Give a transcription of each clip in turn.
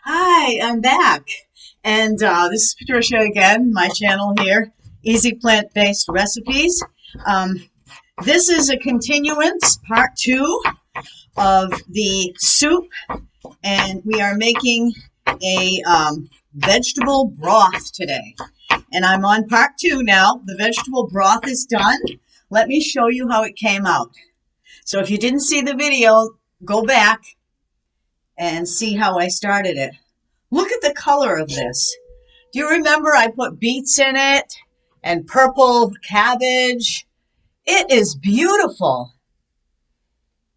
Hi, I'm back. And this is Patricia again, my channel here, Easy Plant-Based Recipes. Um, this is a continuance, part two of the soup, and we are making a vegetable broth today. And I'm on part two now. The vegetable broth is done. Let me show you how it came out. So if you didn't see the video, go back and see how I started it. Look at the color of this. Do you remember I put beets in it and purple cabbage? It is beautiful.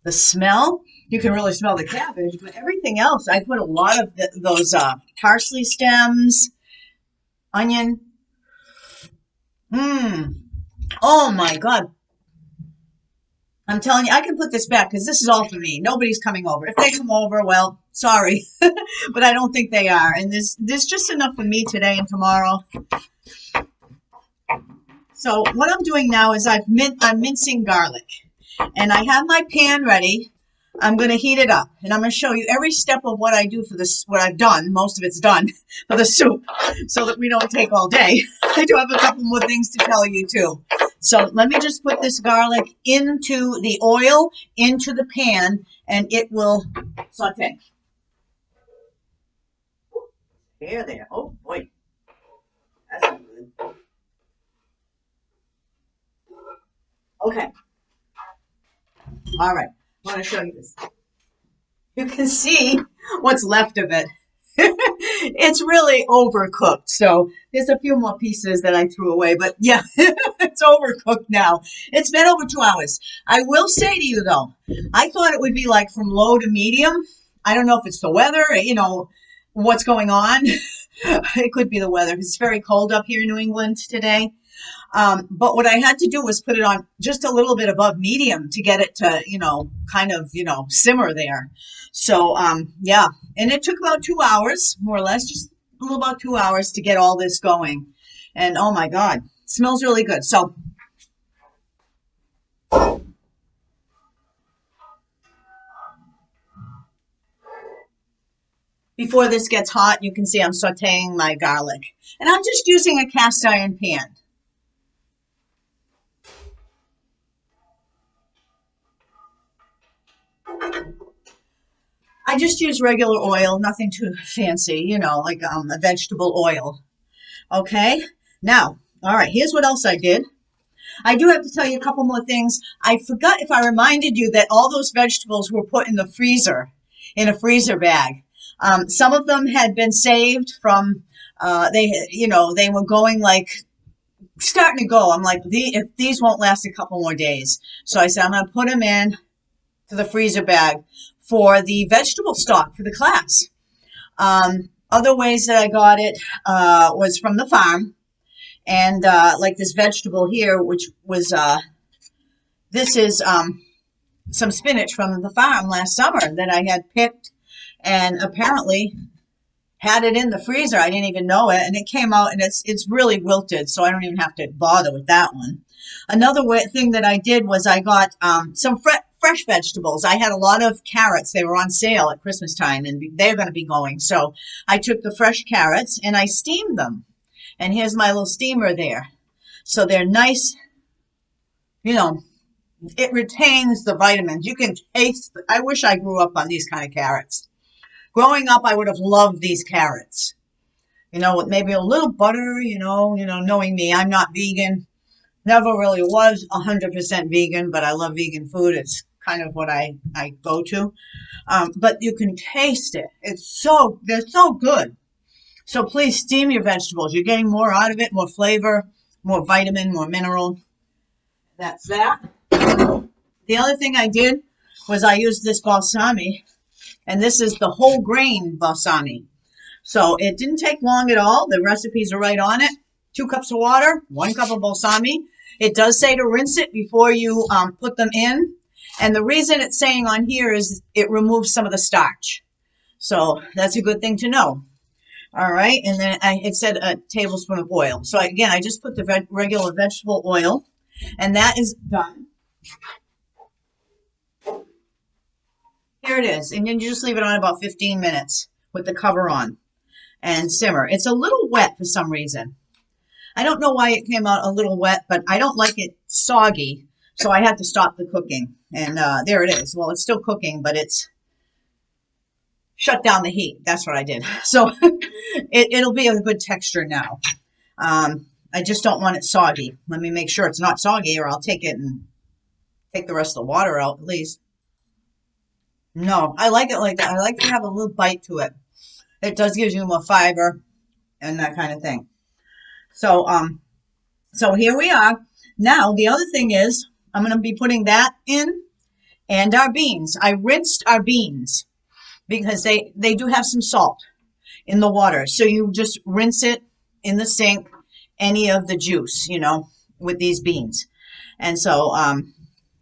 The smell, you can really smell the cabbage, but everything else, I put a lot of those parsley stems, onion. Oh my God. I'm telling you, I can put this back because this is all for me. Nobody's coming over. If they come over, well, sorry, but I don't think they are. And there's just enough for me today and tomorrow. So what I'm doing now is I'm mincing garlic, and I have my pan ready. I'm going to heat it up, and I'm going to show you every step of what I do for this, what I've done. Most of it's done for the soup, so that we don't take all day. I do have a couple more things to tell you too. So let me just put this garlic into the oil, into the pan, and it will saute. There. Oh boy, that's not good. Okay. All right. I want to show you this. You can see what's left of it. It's really overcooked. So there's a few more pieces that I threw away, but yeah, it's overcooked now. It's been over 2 hours. I will say to you though, I thought it would be like from low to medium. I don't know if it's the weather, what's going on. It could be the weather because it's very cold up here in New England today. But what I had to do was put it on just a little bit above medium to get it to, simmer there. So, yeah, and it took about 2 hours, more or less, just a little about 2 hours to get all this going. And oh my God, it smells really good. So, before this gets hot, you can see I'm sauteing my garlic. And I'm just using a cast iron pan. I just use regular oil, nothing too fancy, like a vegetable oil. Okay, now, all right, here's what else I did. I do have to tell you a couple more things. I forgot if I reminded you that all those vegetables were put in the freezer, in a freezer bag. Some of them had been saved from, they were going like, starting to go. I'm like, if these won't last a couple more days. So I said, I'm going to put them in to the freezer bag for the vegetable stock for the class. Other ways that I got it was from the farm. And like this vegetable here, which was, this is some spinach from the farm last summer that I had picked and apparently had it in the freezer. I didn't even know it. And it came out and it's really wilted, so I don't even have to bother with that one. Another thing that I did was I got some fresh vegetables. I had a lot of carrots. They were on sale at Christmas time and they're going to be going. So I took the fresh carrots and I steamed them. And here's my little steamer there. So they're nice, it retains the vitamins. You can taste, I wish I grew up on these kind of carrots. Growing up, I would have loved these carrots. With maybe a little butter, knowing me, I'm not vegan. Never really was 100% vegan, but I love vegan food. It's kind of what I go to. But you can taste it. They're so good. So please steam your vegetables. You're getting more out of it, more flavor, more vitamin, more mineral. That's that. The other thing I did was I used this balsamic, and this is the whole grain balsamic. So it didn't take long at all. The recipes are right on it. 2 cups of water, 1 cup of balsamic. It does say to rinse it before you put them in. And the reason it's saying on here is it removes some of the starch. So that's a good thing to know. All right, and then it said a tablespoon of oil. So again, I just put the regular vegetable oil, and that is done. Here it is, and then you just leave it on about 15 minutes. with the cover on and simmer. It's a little wet for some reason. I don't know why it came out a little wet, but I don't like it soggy, so I had to stop the cooking. And there it is. Well, it's still cooking, but it's shut down the heat. That's what I did. So it'll be a good texture now. I just don't want it soggy. Let me make sure it's not soggy, or I'll take it and take the rest of the water out at least. No, I like it like that. I like to have a little bite to it. It does give you more fiber and that kind of thing. So, so here we are. Now, the other thing is, I'm going to be putting that in and our beans. I rinsed our beans because they do have some salt in the water. So you just rinse it in the sink, any of the juice, you know, with these beans. And so,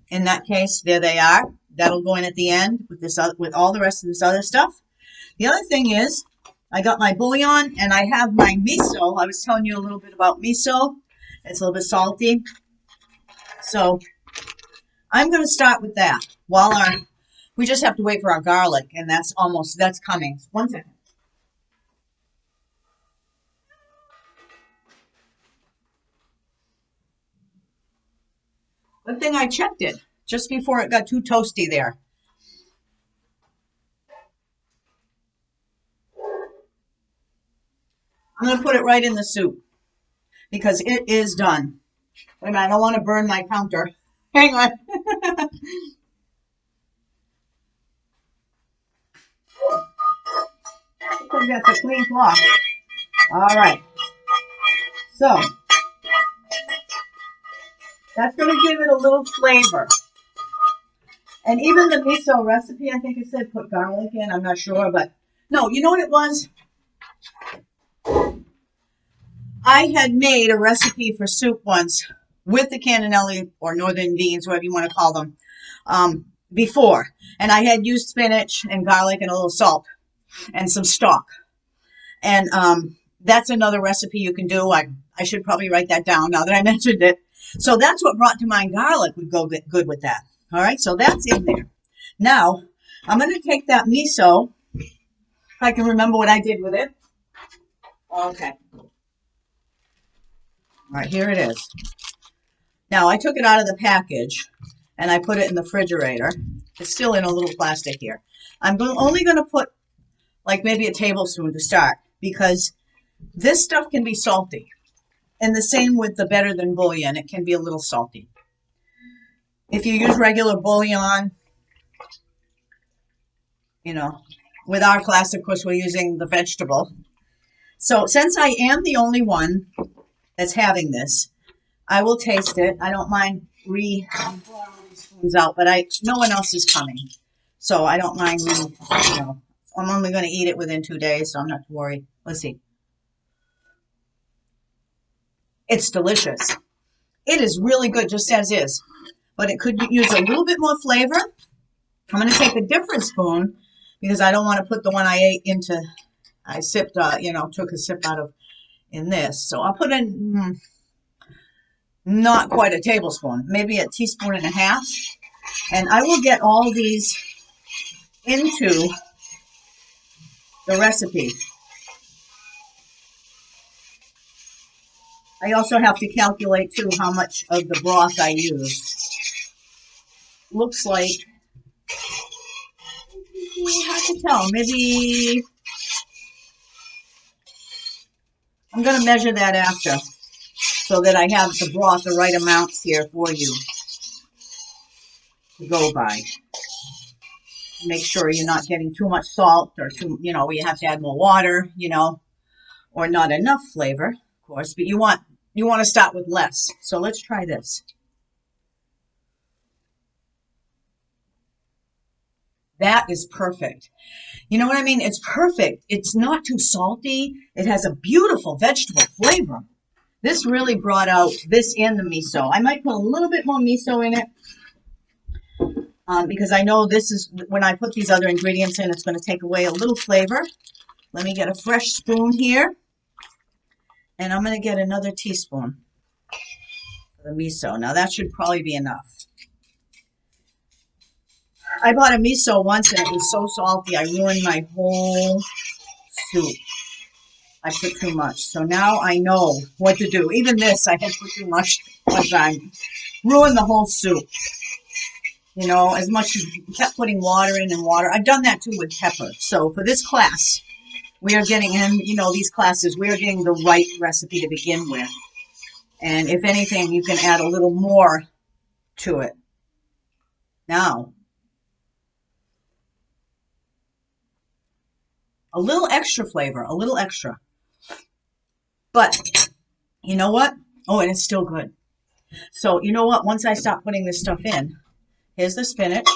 in that case, there they are. That'll go in at the end with this, with all the rest of this other stuff. The other thing is, I got my bouillon and I have my miso. I was telling you a little bit about miso. It's a little bit salty. So I'm going to start with that while we just have to wait for our garlic, and that's coming. 1 second. Good thing I checked it just before it got too toasty there. I'm going to put it right in the soup because it is done. Wait a minute, I don't want to burn my counter. Hang on. That's a clean cloth. All right. So that's going to give it a little flavor. And even the miso recipe, I think it said put garlic in. I'm not sure, but no, you know what it was? I had made a recipe for soup once with the cannellini or northern beans, whatever you want to call them, before. And I had used spinach and garlic and a little salt and some stock. And that's another recipe you can do. I should probably write that down now that I mentioned it. So that's what brought to mind garlic would go good with that. All right, so that's in there. Now, I'm going to take that miso, if I can remember what I did with it. Okay. All right, here it is. Now, I took it out of the package, and I put it in the refrigerator. It's still in a little plastic here. I'm only going to put, like, maybe a tablespoon to start, because this stuff can be salty. And the same with the Better Than bouillon. It can be a little salty. If you use regular bouillon, you know, with our class, of course, we're using the vegetable. So since I am the only one that's having this, I will taste it. I don't mind pouring all these spoons out, but no one else is coming. So I don't mind, I'm only going to eat it within 2 days, so I'm not too worried. Let's see. It's delicious. It is really good just as is, but it could use a little bit more flavor. I'm going to take a different spoon because I don't want to put the one I ate into, I sipped, took a sip out of in this. So I'll put in not quite a tablespoon, maybe a teaspoon and a half. And I will get all these into the recipe. I also have to calculate, too, how much of the broth I used. Looks like, hard to tell, maybe, I'm going to measure that after so that I have the broth, the right amounts here for you to go by. Make sure you're not getting too much salt or too, where you have to add more water, or not enough flavor, of course, but you want to start with less. So let's try this. That is perfect. You know what I mean? It's perfect. It's not too salty. It has a beautiful vegetable flavor. This really brought out this and the miso. I might put a little bit more miso in it because I know this is, when I put these other ingredients in, it's going to take away a little flavor. Let me get a fresh spoon here. And I'm going to get another teaspoon of the miso. Now that should probably be enough. I bought a miso once and it was so salty I ruined my whole soup. I put too much. So now I know what to do. Even this, I had put too much one time. Ruined the whole soup. You know, as much as you kept putting water in and water. I've done that too with pepper. So for this class, we are getting in, you know, these classes, we are getting the right recipe to begin with. And if anything, you can add a little more to it. Now, a little extra flavor, a little extra. But you know what? Oh, and it's still good. So you know what? Once I stop putting this stuff in, here's the spinach.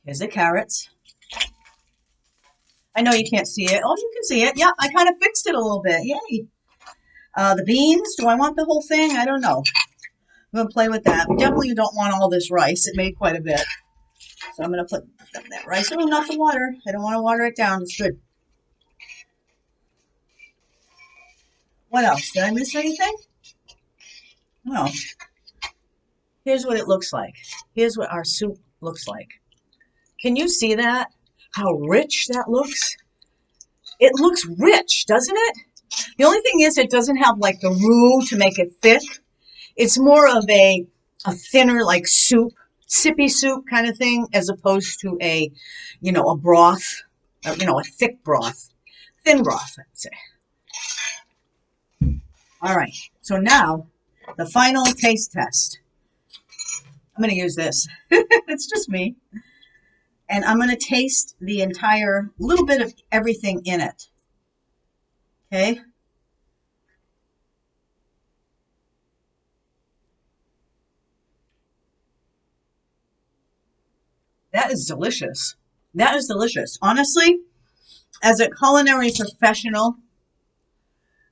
Here's the carrots. I know you can't see it. Oh, you can see it. Yeah, I kind of fixed it a little bit. Yay. The beans. Do I want the whole thing? I don't know. I'm going to play with that. Definitely don't want all this rice. It made quite a bit. So I'm going to put that rice. Oh, not the water. I don't want to water it down. It's good. What else? Did I miss anything? No. Here's what it looks like. Here's what our soup looks like. Can you see that? How rich that looks? It looks rich, doesn't it? The only thing is it doesn't have like the roux to make it thick. It's more of a thinner like soup, sippy soup kind of thing, as opposed to a, you know, a broth, you know, a thick broth, thin broth, I'd say. All right, so now the final taste test. I'm going to use this. It's just me. And I'm going to taste the entire, little bit of everything in it. Okay? That is delicious. That is delicious. Honestly, as a culinary professional,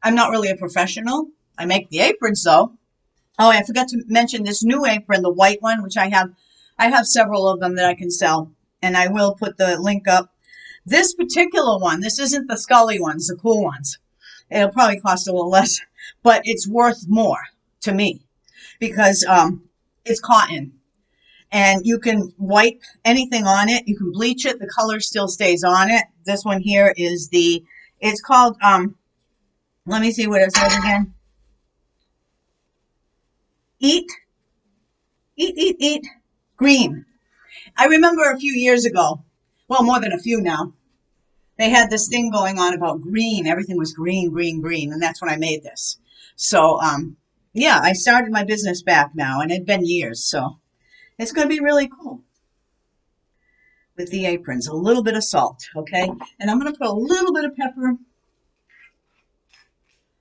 I'm not really a professional. I make the aprons though. Oh, I forgot to mention this new apron, the white one, which I have several of them that I can sell. And I will put the link up. This particular one, this isn't the Scully ones, the cool ones. It'll probably cost a little less, but it's worth more to me because it's cotton. And you can wipe anything on it. You can bleach it. The color still stays on it. This one here is it's called, let me see what it says again. Eat green. I remember a few years ago, well, more than a few now, they had this thing going on about green. Everything was green, green, green. And that's when I made this. So, yeah, I started my business back now, and it'd been years. So it's going to be really cool with the aprons. A little bit of salt, okay? And I'm going to put a little bit of pepper.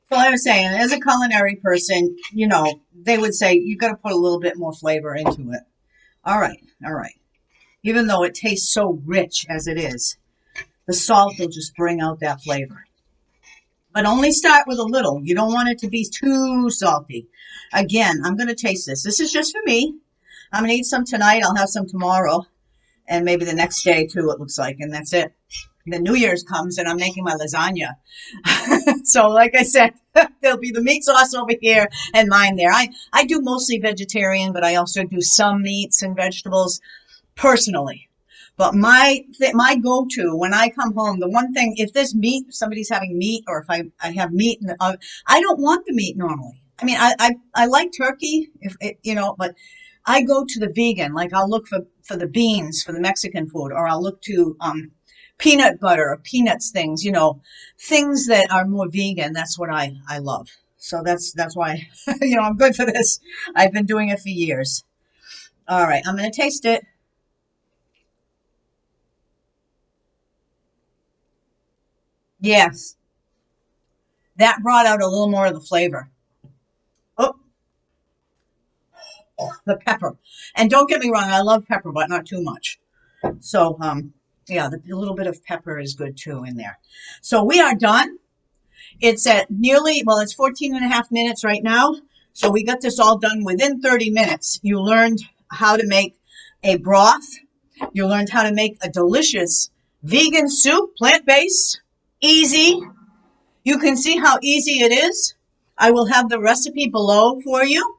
So like I was saying, as a culinary person, you know, they would say you got to put a little bit more flavor into it. All right, all right. Even though it tastes so rich as it is, the salt will just bring out that flavor. But only start with a little. You don't want it to be too salty. Again, I'm going to taste this. This is just for me. I'm going to eat some tonight. I'll have some tomorrow. And maybe the next day, too, it looks like. And that's it. The New Year's comes, and I'm making my lasagna. So, like I said, there'll be the meat sauce over here and mine there. I do mostly vegetarian, but I also do some meats and vegetables personally. But my go-to when I come home, the one thing, if there's meat, somebody's having meat, or if I have meat, I don't want the meat normally. I mean, I like turkey, if it, you know, but I go to the vegan. Like I'll look for the beans for the Mexican food, or I'll look to peanut butter or peanuts things, you know, things that are more vegan. That's what I love. So that's why, you know, I'm good for this. I've been doing it for years. All right, I'm going to taste it. Yes, that brought out a little more of the flavor. Oh, the pepper. And don't get me wrong, I love pepper, but not too much. So, yeah, the little bit of pepper is good too in there. So we are done. It's at nearly, well, it's 14 and a half minutes right now. So we got this all done within 30 minutes. You learned how to make a broth. You learned how to make a delicious vegan soup, plant-based, easy. You can see how easy it is. I will have the recipe below for you.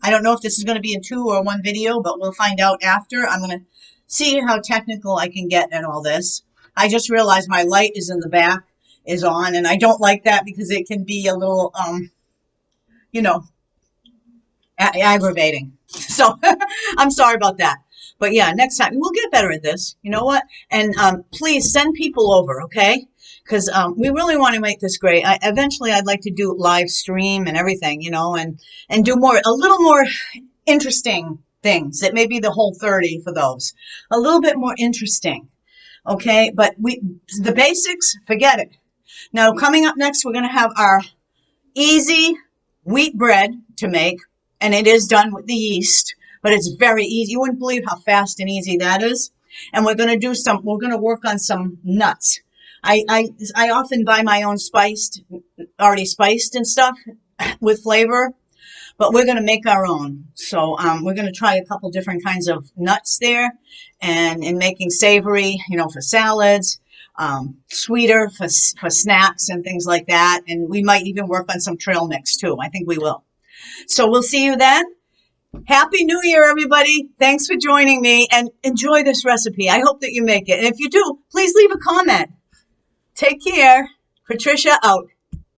I don't know if this is going to be a 2 or 1 video, but we'll find out after. I'm going to see how technical I can get at all this. I just realized my light is in the back, is on, and I don't like that because it can be a little, you know, aggravating. So I'm sorry about that. But yeah, next time we'll get better at this. You know what? And please send people over, okay? Because we really want to make this great. Eventually, I'd like to do live stream and everything, you know, and do a little more interesting things. It may be the whole 30 for those. A little bit more interesting, okay? But the basics, forget it. Now, coming up next, we're going to have our easy wheat bread to make, and it is done with the yeast, but it's very easy. You wouldn't believe how fast and easy that is. And we're going to work on some nuts. I often buy my own already spiced and stuff with flavor, but we're going to make our own. So we're going to try a couple different kinds of nuts there, and in making savory, you know, for salads, sweeter for snacks and things like that. And we might even work on some trail mix too. I think we will. So we'll see you then. Happy New Year, everybody. Thanks for joining me, and enjoy this recipe. I hope that you make it. And if you do, please leave a comment. Take care. Patricia out.